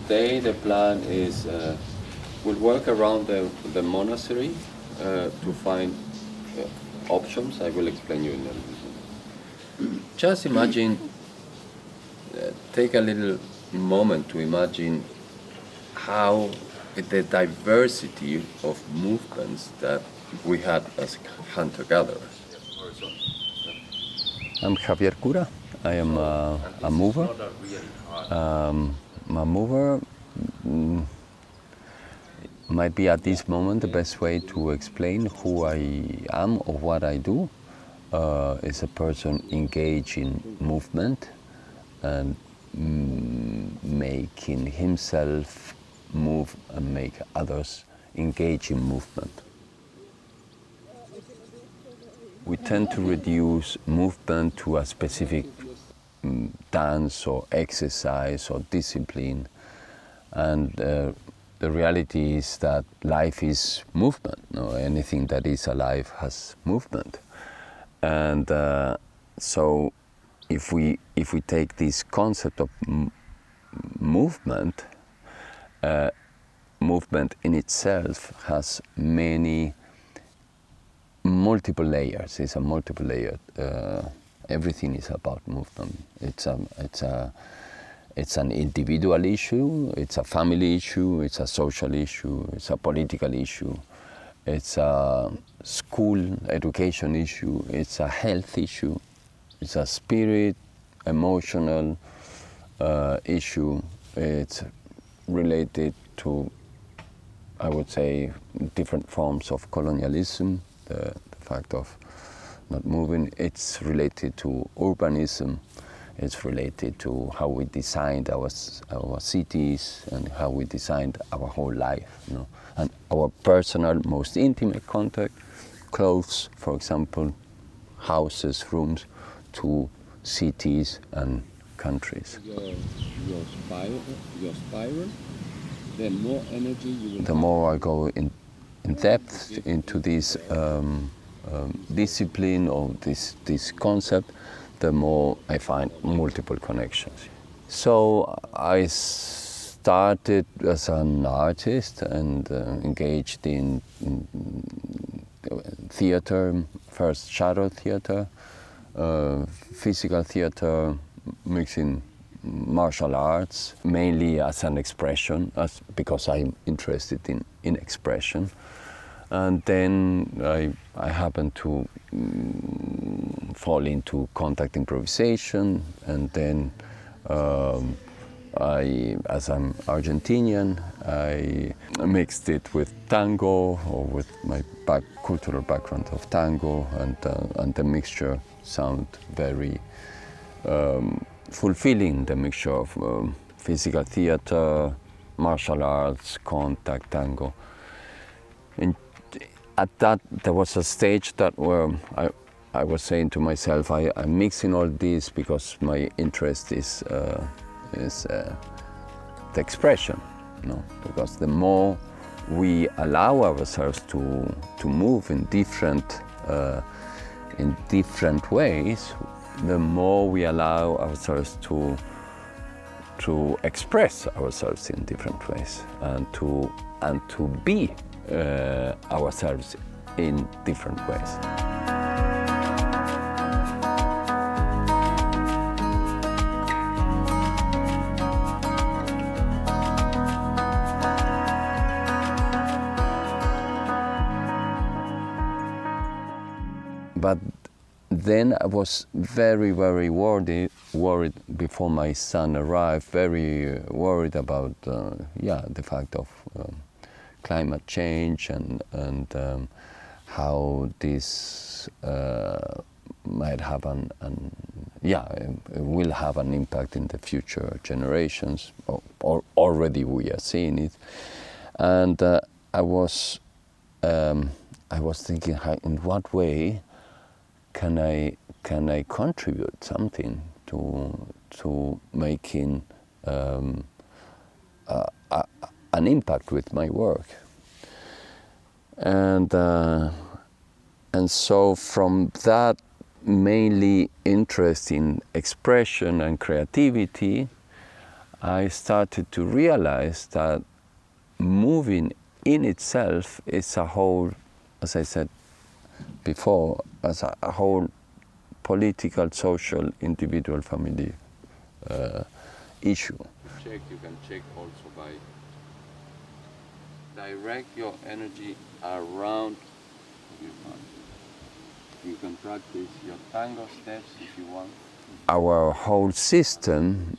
today the plan is we'll work around the monastery to find options. I will explain you in a minute. Just imagine, take a little moment to imagine how the diversity of movements that we had as hunter-gatherers. I'm Javier Cura. I am a mover. A mover might be at this moment the best way to explain who I am or what I do. Is a person engaged in movement and making himself move and make others engage in movement. We tend to reduce movement to a specific dance or exercise or discipline, and the reality is that life is movement. No? Anything that is alive has movement, and so if we take this concept of movement, movement in itself has multiple layers. It's a multiple layered. Everything is about movement. It's an individual issue. It's a family issue. It's a social issue. It's a political issue. It's a school education issue. It's a health issue. It's a spirit, emotional issue. It's related to, I would say, different forms of colonialism. The fact of not moving. It's related to urbanism. It's related to how we designed our cities and how we designed our whole life, you know, and our personal, most intimate contact, clothes, for example, houses, rooms, to cities and countries. Your spiral, the more energy you will. The more I go in depth into this discipline or this concept, the more I find multiple connections. So I started as an artist and engaged in theater, first shadow theater, physical theater, mixing martial arts, mainly as an expression, because I'm interested in expression. And then I happened to fall into contact improvisation, and then as I'm Argentinian, I mixed it with tango, or with my cultural background of tango, and the mixture sounded very fulfilling, the mixture of physical theater, martial arts, contact, tango. And at that, there was a stage where I was saying to myself, I'm mixing all this because my interest is the expression, you know? Because the more we allow ourselves to move in different ways, the more we allow ourselves to express ourselves in different ways and to be ourselves in different ways. But then I was very, very worried before my son arrived, very worried about the fact of climate change and how this might have will have an impact in the future generations, or already we are seeing it. And I was thinking, in what way can I contribute something to making an impact with my work, and so from that mainly interest in expression and creativity, I started to realize that moving in itself is a whole, as I said before, as a whole political, social, individual, family issue. Check, you can check also by direct your energy around your body. You can practice your tango steps if you want. Our whole system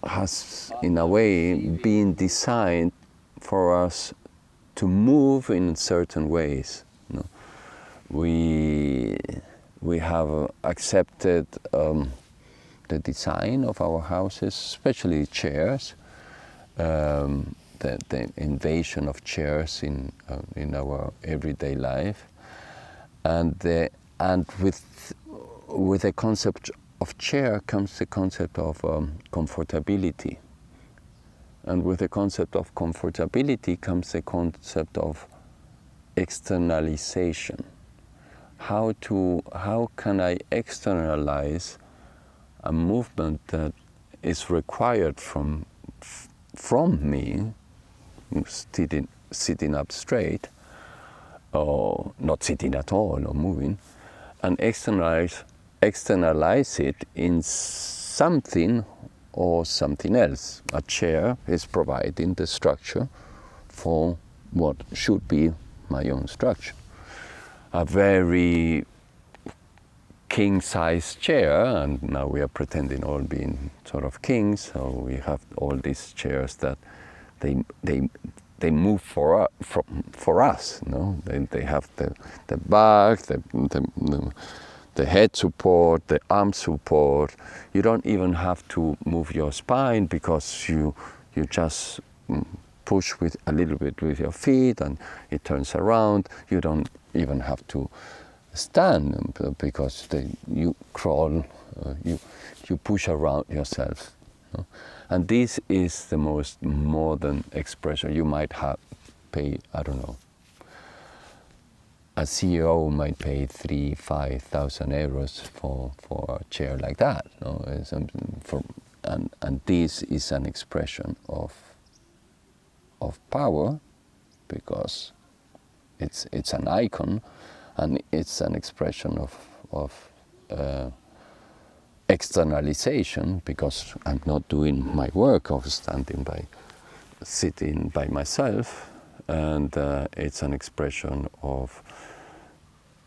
has, in a way, been designed for us to move in certain ways. You know? We have accepted the design of our houses, especially chairs, the invasion of chairs in our everyday life, and with the concept of chair comes the concept of comfortability, and with the concept of comfortability comes the concept of externalization. How can I externalize a movement that is required from me, sitting up straight, or not sitting at all, or moving, and externalize it in something or something else. A chair is providing the structure for what should be my own structure. A very king-size chair, and now we are pretending all being sort of kings, so we have all these chairs that they move for us. You know? They have the back, the head support, the arm support. You don't even have to move your spine because you just push with a little bit with your feet and it turns around. You don't even have to stand because you crawl, you push around yourself. You know? And this is the most modern expression. You might pay, I don't know, a CEO might pay 3,000-5,000 euros for a chair like that. You know? And this is an expression of power, because it's an icon, and it's an expression of externalization, because I'm not doing my work of sitting by myself, and it's an expression of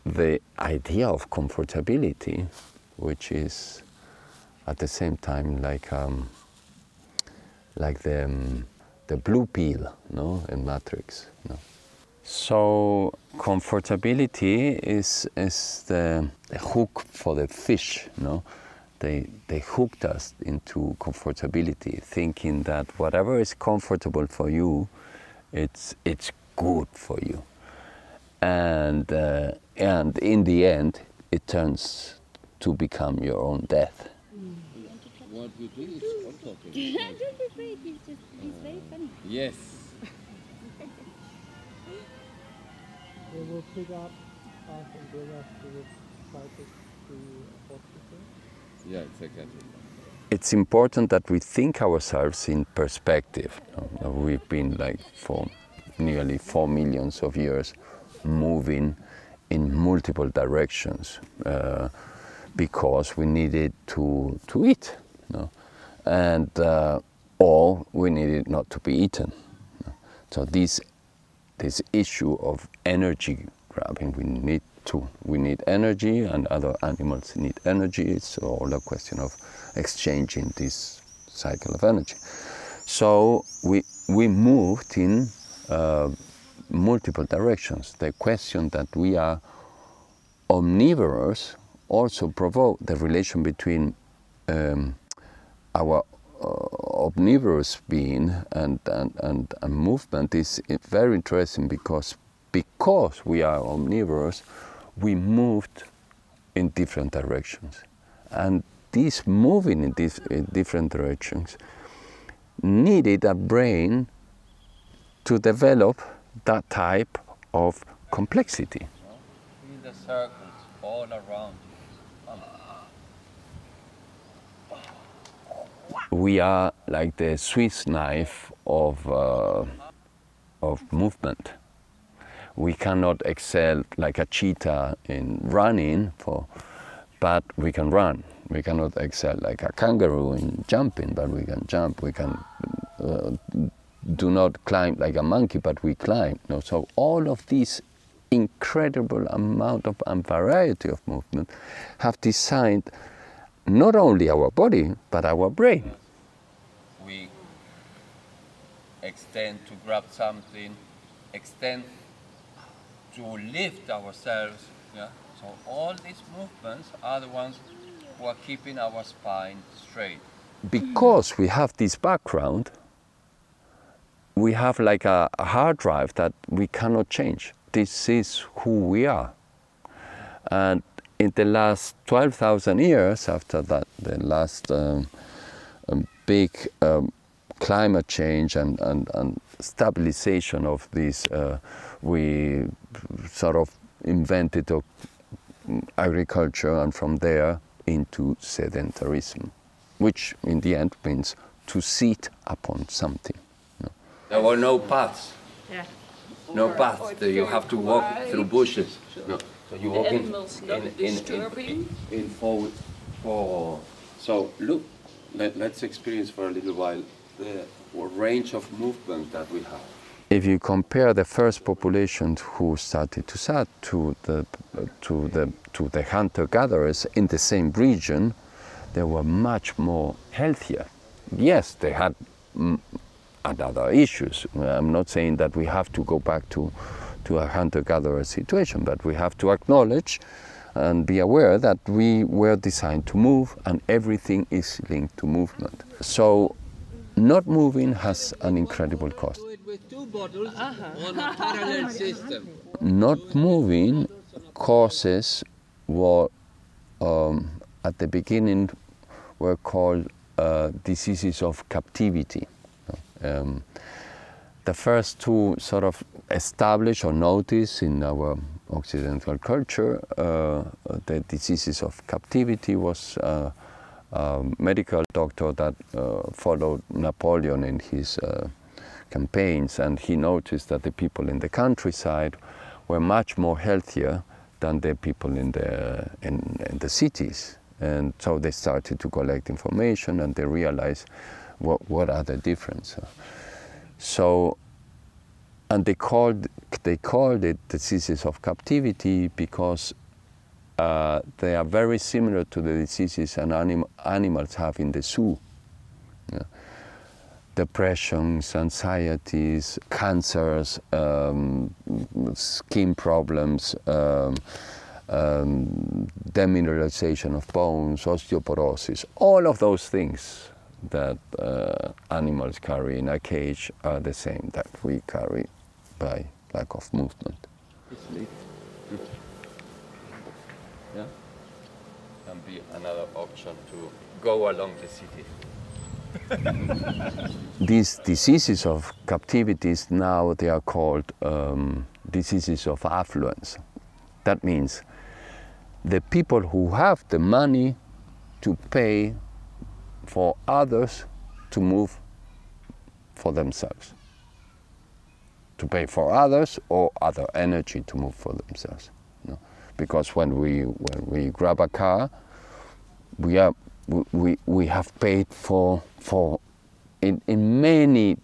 the idea of comfortability, which is at the same time like the blue pill, no, in Matrix. No? So comfortability is the hook for the fish. No, they hooked us into comfortability, thinking that whatever is comfortable for you, it's good for you, and in the end, it turns to become your own death. What we do is on talking. Don't be afraid, he's very funny. Yes. They will pick up us and bring us to the site to hospital. Yeah, exactly. It's important that we think ourselves in perspective. We've been like for nearly 4 million of years moving in multiple directions because we needed to eat, you know? And or we needed not to be eaten. You know? So this issue of energy grabbing, we need energy, and other animals need energy. It's all a question of exchanging this cycle of energy. So we moved in multiple directions. The question that we are omnivorous also provoked the relation between our omnivorous being and movement is very interesting, because we are omnivorous, we moved in different directions, and this moving in these different directions needed a brain to develop that type of complexity. See the circles all around you. we are like the Swiss knife of movement. We cannot excel like a cheetah in running, but we can run. We cannot excel like a kangaroo in jumping, but we can jump. We can do not climb like a monkey, but we climb. No? So all of these incredible amount of and variety of movement have designed not only our body, but our brain. We extend to grab something, extend to lift ourselves. Yeah? So all these movements are the ones who are keeping our spine straight. Because we have this background, we have like a hard drive that we cannot change. This is who we are. And in the last 12,000 years, after that, the last big climate change and stabilization of this, we sort of invented agriculture, and from there into sedentarism, which in the end means to sit upon something. No? There were no paths. Yeah. No paths. You have to walk through bushes. No. So you walk in forward. So look, let's experience for a little while the range of movement that we have. If you compare the first population who started to set to the hunter-gatherers in the same region, they were much more healthier. Yes, they had other issues. I'm not saying that we have to go back to a hunter-gatherer situation, but we have to acknowledge and be aware that we were designed to move, and everything is linked to movement. So not moving has an incredible cost. With two bottles on a parallel system. Not moving causes what at the beginning were called diseases of captivity. The first two sort of established or noticed in our Occidental culture, the diseases of captivity was a medical doctor that followed Napoleon in his campaigns, and he noticed that the people in the countryside were much more healthier than the people in the cities. And so they started to collect information, and they realized what are the differences. So, and they called it diseases of captivity because they are very similar to the diseases animals have in the zoo. Yeah. Depressions, anxieties, cancers, skin problems, demineralization of bones, osteoporosis, all of those things that animals carry in a cage are the same that we carry by lack of movement. Yeah, can be another option to go along the city. These diseases of captivities now they are called diseases of affluence. That means the people who have the money to pay for others to move for themselves, to pay for others or other energy to move for themselves. No? Because when we grab a car, we have paid for in many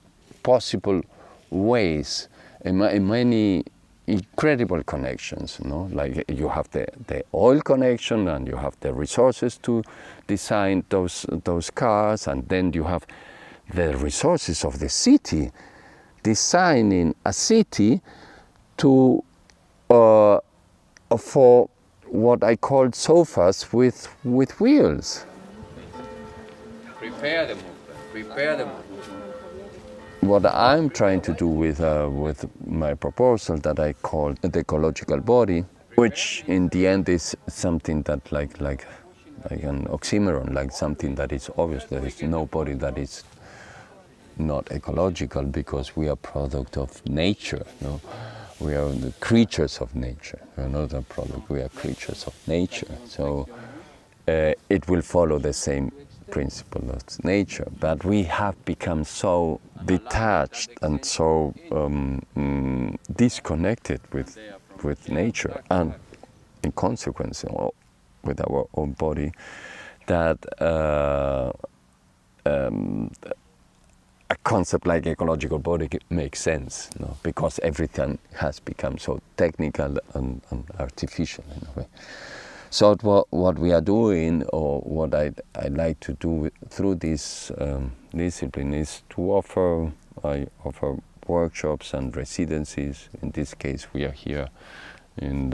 possible ways, in many incredible connections, you know? Like you have the oil connection, and you have the resources to design those cars, and then you have the resources of the city, designing a city to for what I call sofas with wheels. Prepare the movement. Prepare the movement. What I'm trying to do with my proposal that I call the Ecological Body, which in the end is something that like an oxymoron, like something that is obvious. There is no body that is not ecological because we are product of nature. No? We are the creatures of nature. We are not a product. We are creatures of nature. So it will follow the same principle of nature, but we have become so detached and so disconnected with nature, and in consequence with our own body, that a concept like ecological body makes sense, you know, because everything has become so technical and artificial in a way. So what we are doing, or what I'd like to do through this discipline, is to offer workshops and residencies. In this case, we are here in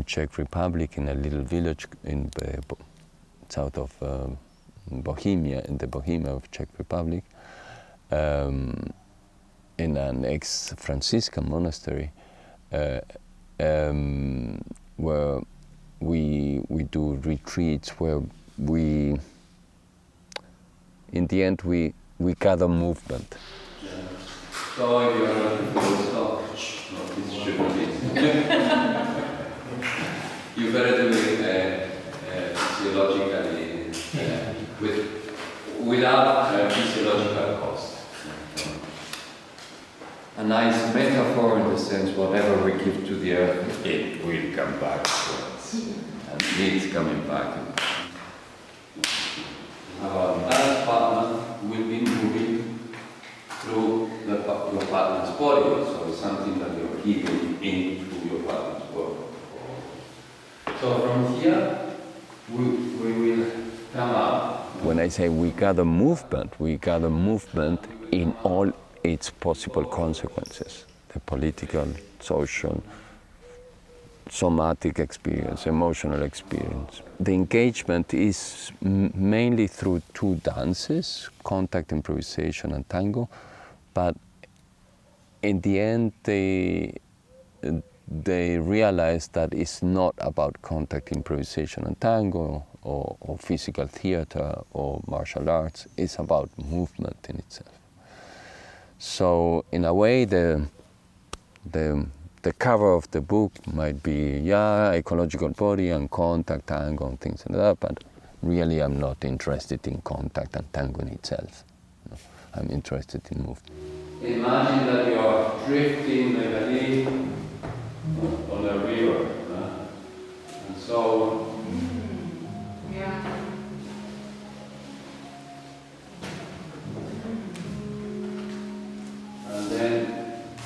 Czech Republic, in a little village in south of Bechyně, in the Bechyně of Czech Republic, in an ex-Franciscan monastery, where we do retreats, where we, in the end, we gather movement. So if you're looking for stop, this shouldn't be. You better do it physiologically, without physiological cost. A nice metaphor in the sense, whatever we give to the earth, it will come back to us. And it's coming back. Our last partner will be moving through your partner's body, so it's something that you're giving into your partner's body. So from here, we will come up. When I say we gather movement in all its possible consequences: the political, social, somatic experience, emotional experience. The engagement is mainly through two dances, contact, improvisation, and tango, but in the end they realize that it's not about contact, improvisation, and tango, or physical theater or martial arts. It's about movement in itself. So in a way, the cover of the book might be, ecological body and contact, tango, and things like that, but really I'm not interested in contact and tango in itself. No, I'm interested in movement. Imagine that you are drifting like a leaf on a river. And so, and then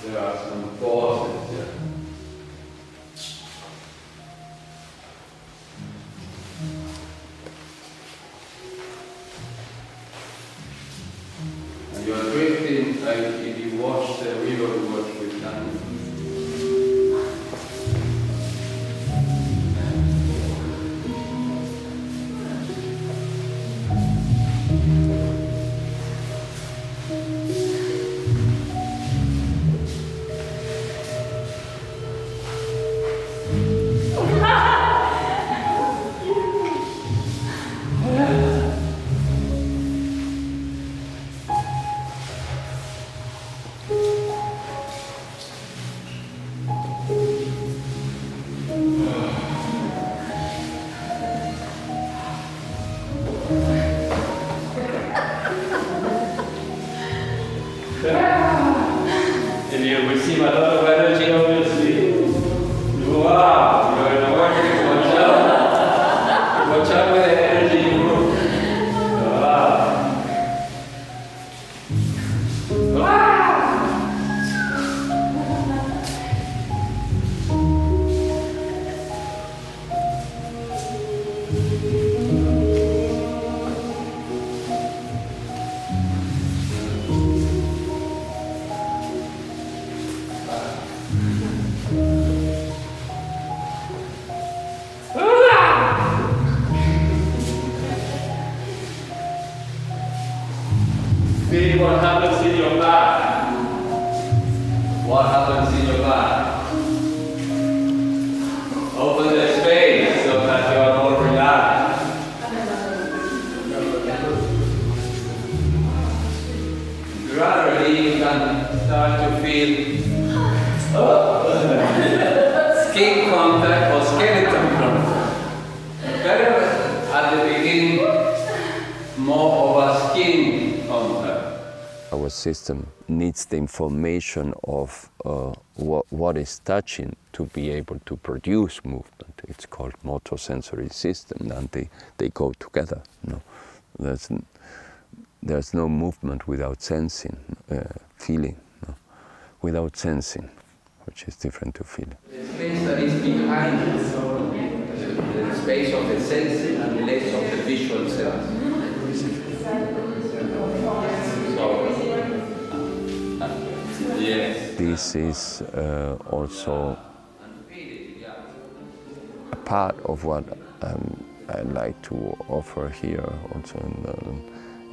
there are some pauses here. And you are drifting like if you watch the river watch with time. And you receive a lot of energy, obviously. Wow, you're in a working. Watch out. Watch out with the energy you move. See what happens in your back. What happens in your back? Open the space so that you are more relaxed. Gradually you can start to feel skin contact or skeleton contact. Better at the beginning our system needs the information of what is touching to be able to produce movement. It's called motor sensory system, and they go together. You know? There's no movement without sensing, feeling, no? Without sensing, which is different to feeling. The space that is behind the space of the sensing and less of the visual sense. Yes. This is also a part of what I like to offer here, also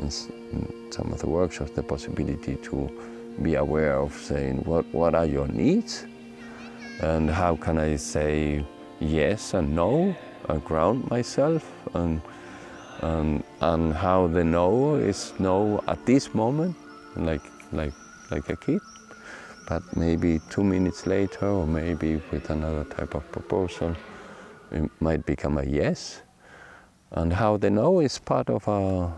in some of the workshops, the possibility to be aware of saying what are your needs, and how can I say yes and no, ground myself, and how the no is no at this moment, like a kid, but maybe 2 minutes later, or maybe with another type of proposal, it might become a yes, and how the no is part of a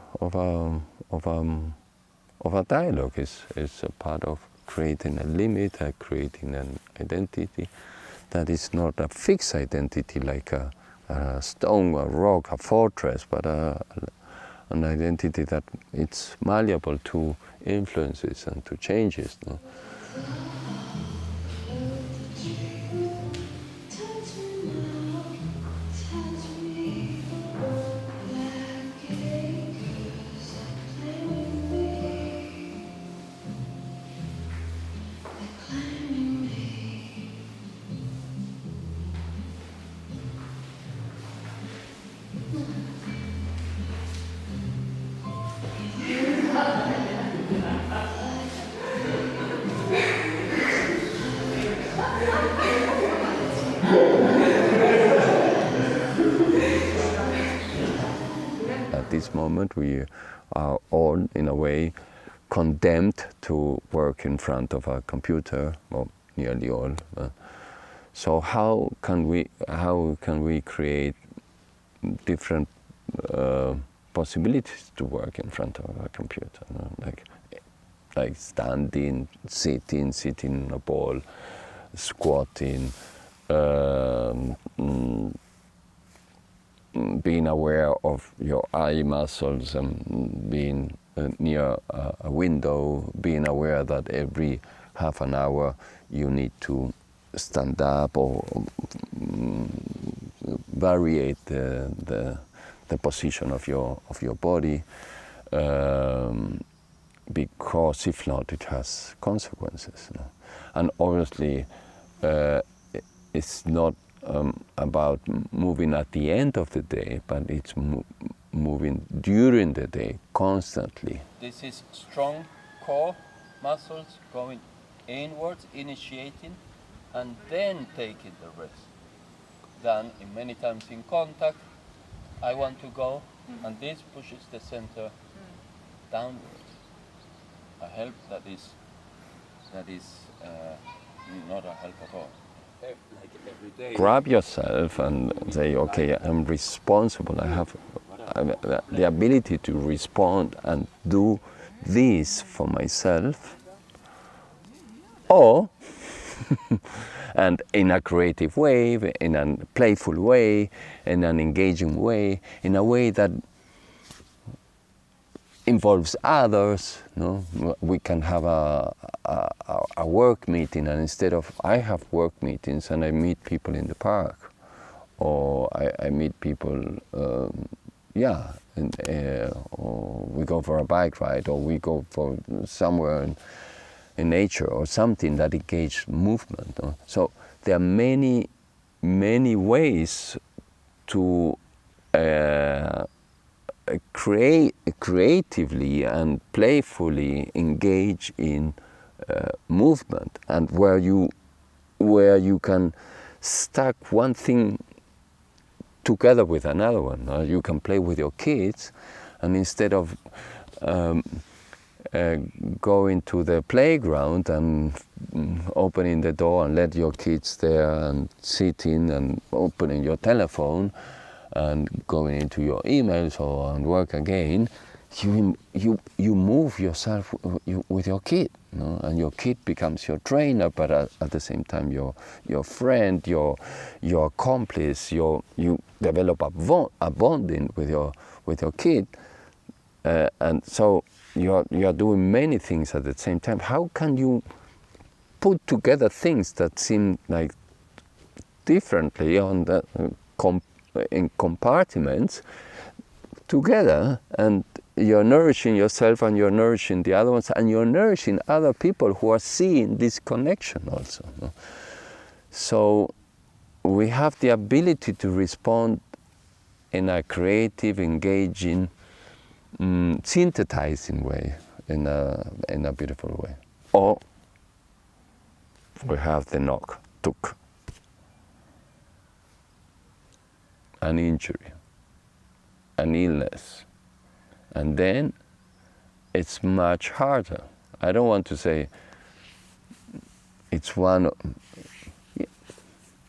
dialogue, is a part of creating a limit, creating an identity that is not a fixed identity like a stone, a rock, a fortress, but an identity that it's malleable to influences and to changes. No? At this moment, we are all, in a way, condemned to work in front of a computer, well, nearly all. So how can we create different possibilities to work in front of a computer? You know? Like standing, sitting on a ball, squatting, being aware of your eye muscles, and being near a window, being aware that every half an hour you need to stand up or variate the position of your body, because if not, it has consequences. You know? And obviously, it's not about moving at the end of the day, but it's moving during the day, constantly. This is strong core muscles going inwards, initiating, and then taking the rest. Then, many times in contact, I want to go, and this pushes the center downwards. A help that is not a help at all. Like every day. Grab yourself and say, okay, I'm responsible. I have the ability to respond and do this for myself, or and in a creative way, in a playful way, in an engaging way, in a way that involves others. No? We can have a work meeting, and instead of I have work meetings and I meet people in the park, or I meet people, or we go for a bike ride, or we go for somewhere in nature, or something that engages movement. No? So there are many ways to creatively and playfully engage in movement, and where you can stack one thing together with another one. You can play with your kids, and instead of going to the playground and opening the door and let your kids there and sitting and opening your telephone and going into your emails or and work again, you move yourself with your kid, no? And your kid becomes your trainer, but at the same time your friend, your accomplice. You develop a bonding with your kid, and so you are doing many things at the same time. How can you put together things that seem like differently on the in compartments together, and you're nourishing yourself and you're nourishing the other ones and you're nourishing other people who are seeing this connection also, no? So we have the ability to respond in a creative, engaging, synthesizing way, in a beautiful way. Or we have the knock, tuk, an injury, an illness, and then it's much harder. I don't want to say it's one.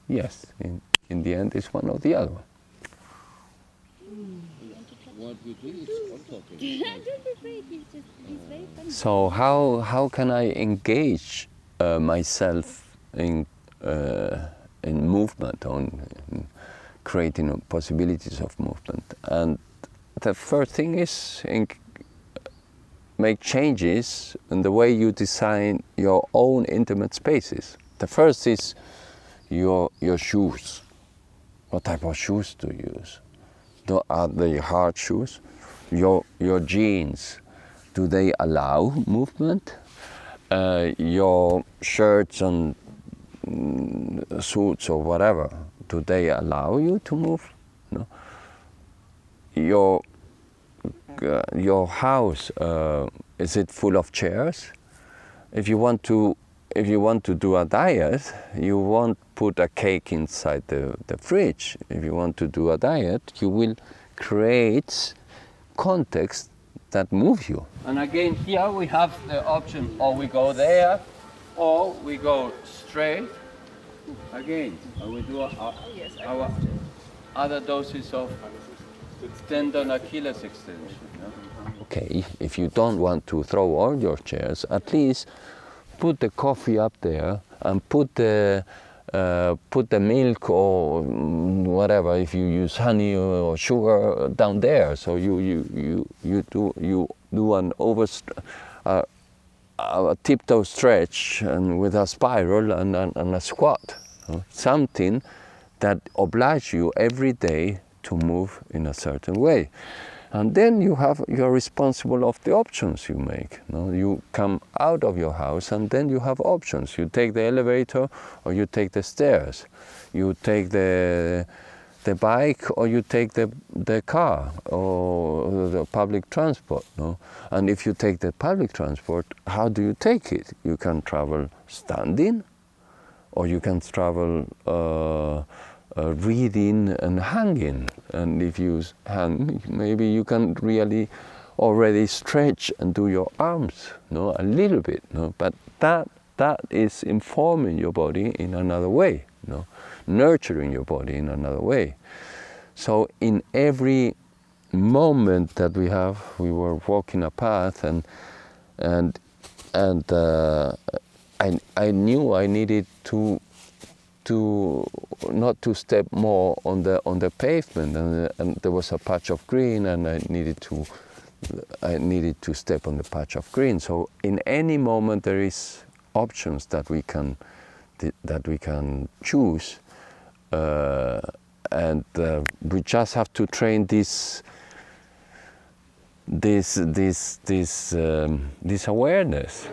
Yes, in the end, it's one or the other. What we do is contact. Don't be afraid, it's very funny. So how can I engage myself in movement, in creating possibilities of movement? And the first thing is make changes in the way you design your own intimate spaces. The first is your shoes. What type of shoes do you use? Are they hard shoes? Your jeans, do they allow movement? Your shirts and suits or whatever, do they allow you to move? No. Your house, is it full of chairs? If you want to do a diet, you won't put a cake inside the fridge. If you want to do a diet, you will create context that move you. And again, here we have the option, or we go there, or we go straight. Again, and we do our other doses of tendon Achilles extension. No? Okay, if you don't want to throw all your chairs, at least put the coffee up there and put the milk or whatever, if you use honey or sugar, down there. So you do an a tiptoe stretch and with a spiral and a squat. Something that obliges you every day to move in a certain way. And then you're responsible of the options you make. You come out of your house and then you have options. You take the elevator or you take the stairs. You take the bike or you take the car or the public transport. No? And if you take the public transport, how do you take it? You can travel standing, or you can travel reading and hanging. And if you hang, maybe you can really already stretch and do your arms, no, a little bit, no. But that is informing your body in another way, no, nurturing your body in another way. So in every moment that we were walking a path, and I knew I needed to not to step more on the pavement, and there was a patch of green, and I needed to step on the patch of green. So in any moment there is options that we can choose, and we just have to train this awareness.